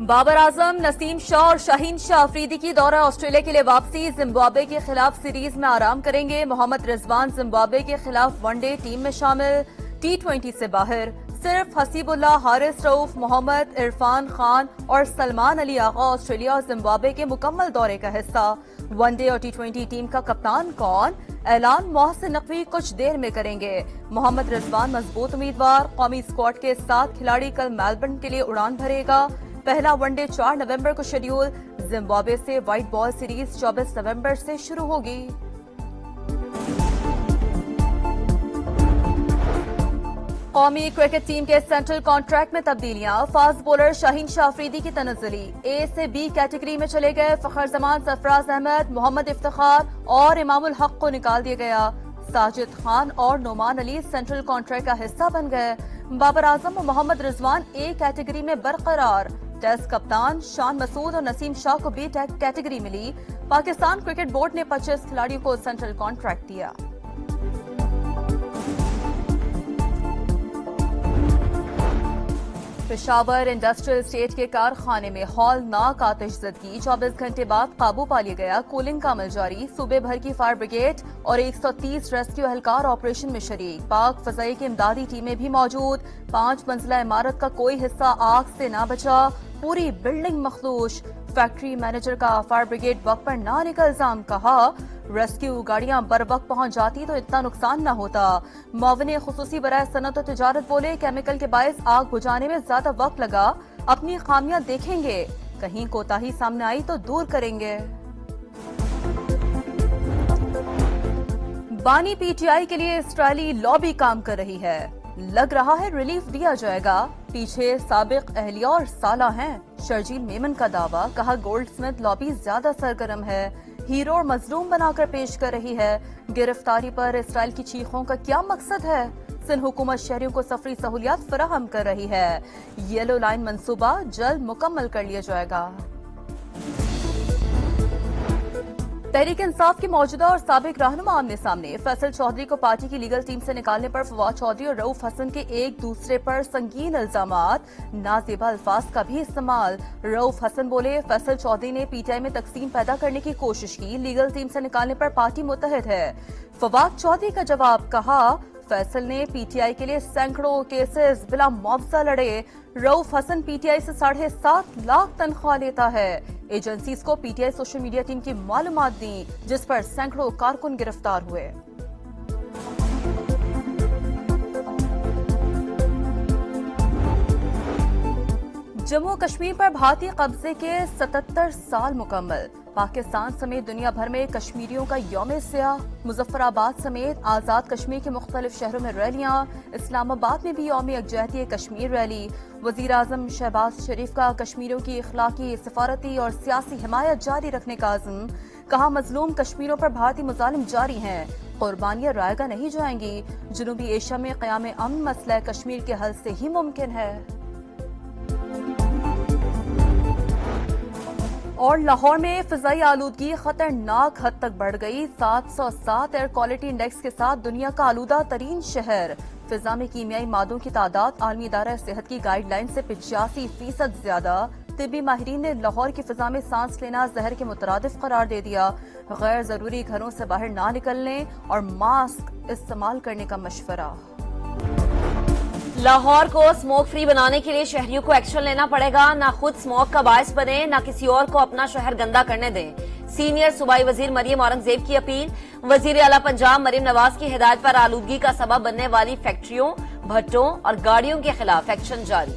بابر اعظم، نسیم شاہ اور شاہین شاہ افریدی کی دورہ آسٹریلیا کے لیے واپسی، زمبابوے کے خلاف سیریز میں آرام کریں گے۔ محمد رضوان زمبابوے کے خلاف ون ڈے ٹیم میں شامل، T20 سے باہر۔ صرف حسیب اللہ، حارث رؤف، محمد عرفان خان اور سلمان علی آغا آسٹریلیا اور زمبابوے کے مکمل دورے کا حصہ۔ ون ڈے اور T20 ٹیم کا کپتان کون؟ اعلان محسن نقوی کچھ دیر میں کریں گے۔ محمد رضوان مضبوط امیدوار، قومی اسکواڈ کے 7 کھلاڑی کل میلبرن کے لیے اڑان بھرے گا۔ پہلا ون ڈے 4 نومبر کو شیڈیول، زمبابوے سے وائٹ بال سیریز 24 نومبر سے شروع ہوگی۔ قومی کرکٹ ٹیم کے سینٹرل کانٹریکٹ میں تبدیلیاں، فاسٹ بولر شاہین شاہ افریدی کی تنزلی، اے سے بی کیٹیگری میں چلے گئے۔ فخر زمان، سرفراز احمد، محمد افتخار اور امام الحق کو نکال دیا گیا۔ ساجد خان اور نعمان علی سینٹرل کانٹریکٹ کا حصہ بن گئے۔ بابر اعظم اور محمد رضوان اے کیٹیگری میں برقرار۔ ٹیسٹ کپتان شان مسعود اور نسیم شاہ کو بی کیٹیگری ملی۔ پاکستان کرکٹ بورڈ نے 25 کھلاڑیوں کو سینٹرل کانٹریکٹ دیا۔ پشاور انڈسٹریل اسٹیٹ کے کارخانے میں ہولناک آتش زدگی، 24 گھنٹے بعد قابو پا لیا گیا۔ کولنگ کا عمل جاری، صوبے بھر کی فائر بریگیڈ اور 130 ریسکیو اہلکار آپریشن میں شریک۔ پاک فضائی کی امدادی ٹیمیں بھی موجود۔ 5 منزلہ عمارت کا کوئی حصہ آگ سے نہ بچا، پوری بلڈنگ مخدوش۔ فیکٹری مینیجر کا فائر بریگیڈ وقت پر نہ آنے کا الزام، کہا ریسکیو گاڑیاں بر وقت پہنچ جاتی تو اتنا نقصان نہ ہوتا۔ معاون خصوصی برائے صنعت و تجارت بولے کیمیکل کے باعث آگ بجھانے میں زیادہ وقت لگا، اپنی خامیاں دیکھیں گے، کہیں کوتاہی سامنے آئی تو دور کریں گے۔ بانی پی ٹی آئی کے لیے اسرائیلی لابی کام کر رہی ہے، لگ رہا ہے ریلیف دیا جائے گا، پیچھے سابق اہلیہ اور سالہ ہیں۔ شرجیل میمن کا دعویٰ، کہا گولڈ سمتھ لابی زیادہ سرگرم ہے، ہیرو اور مظلوم بنا کر پیش کر رہی ہے۔ گرفتاری پر اسرائیل کی چیخوں کا کیا مقصد ہے؟ سندھ حکومت شہریوں کو سفری سہولیات فراہم کر رہی ہے، یلو لائن منصوبہ جلد مکمل کر لیا جائے گا۔ تحریک انصاف کے موجودہ اور سابق رہنما آمنے سامنے، فیصل چودھری کو پارٹی کی لیگل ٹیم سے نکالنے پر فواد چودھری اور رؤف حسن کے ایک دوسرے پر سنگین الزامات، نازیبا الفاظ کا بھی استعمال۔ رؤف حسن بولے فیصل چودھری نے پی ٹی آئی میں تقسیم پیدا کرنے کی کوشش کی، لیگل ٹیم سے نکالنے پر پارٹی متحد ہے۔ فواد چودھری کا جواب، کہا فیصل نے پی ٹی آئی کے لیے سینکڑوں کیسز بلا معاوضہ لڑے، رؤف حسن پی ٹی آئی سے 7.5 لاکھ تنخواہ لیتا ہے۔ ایجنسیز کو P T I social media team کی معلومات دیں، جس پر سینکڑوں کارکن گرفتار ہوئے۔ جموں کشمیر پر بھارتی قبضے کے 77 سال مکمل، پاکستان سمیت دنیا بھر میں کشمیریوں کا یوم سیاہ۔ مظفر آباد سمیت آزاد کشمیر کے مختلف شہروں میں ریلیاں، اسلام آباد میں بھی یوم یکجہتی کشمیر ریلی۔ وزیر اعظم شہباز شریف کا کشمیریوں کی اخلاقی، سفارتی اور سیاسی حمایت جاری رکھنے کا عزم، کہا مظلوم کشمیروں پر بھارتی مظالم جاری ہیں، قربانیاں رائیگاں نہیں جائیں گی، جنوبی ایشیا میں قیام امن مسئلہ کشمیر کے حل سے ہی ممکن ہے۔ اور لاہور میں فضائی آلودگی خطرناک حد تک بڑھ گئی، 707 ایئر کوالٹی انڈیکس کے ساتھ دنیا کا آلودہ ترین شہر۔ فضا میں کیمیائی مادوں کی تعداد عالمی ادارہ صحت کی گائیڈ لائن سے 85% زیادہ۔ طبی ماہرین نے لاہور کی فضا میں سانس لینا زہر کے مترادف قرار دے دیا، غیر ضروری گھروں سے باہر نہ نکلنے اور ماسک استعمال کرنے کا مشورہ۔ لاہور کو سموک فری بنانے کے لیے شہریوں کو ایکشن لینا پڑے گا، نہ خود سموک کا باعث بنے، نہ کسی اور کو اپنا شہر گندا کرنے دیں۔ سینئر صوبائی وزیر مریم اورنگزیب کی اپیل۔ وزیر اعلیٰ پنجاب مریم نواز کی ہدایت پر آلودگی کا سبب بننے والی فیکٹریوں، بھٹوں اور گاڑیوں کے خلاف ایکشن جاری۔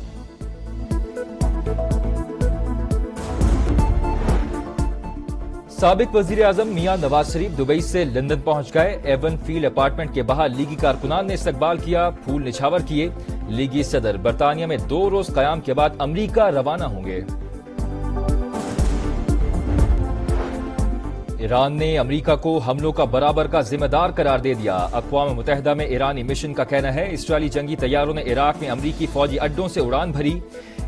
سابق وزیر اعظم میاں نواز شریف دبئی سے لندن پہنچ گئے۔ ایون فیلڈ اپارٹمنٹ کے باہر لیگی کارکنان نے استقبال کیا، پھول نچھاور کیے۔ لیگی صدر برطانیہ میں 2 روز قیام کے بعد امریکہ روانہ ہوں گے۔ ایران نے امریکہ کو حملوں کا برابر کا ذمہ دار قرار دے دیا۔ اقوام متحدہ میں ایرانی مشن کا کہنا ہے اسرائیلی جنگی طیاروں نے عراق میں امریکی فوجی اڈوں سے اڑان بھری۔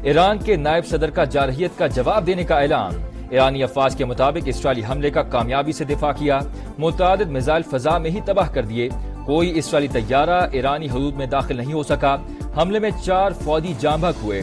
ایران کے نائب صدر کا جارحیت کا جواب دینے کا اعلان۔ ایرانی افواج کے مطابق اسرائیلی حملے کا کامیابی سے دفاع کیا، متعدد میزائل فضا میں ہی تباہ کر دیے، کوئی اسرائیلی طیارہ ایرانی حدود میں داخل نہیں ہو سکا۔ حملے میں 4 فوجی جاں بحق ہوئے۔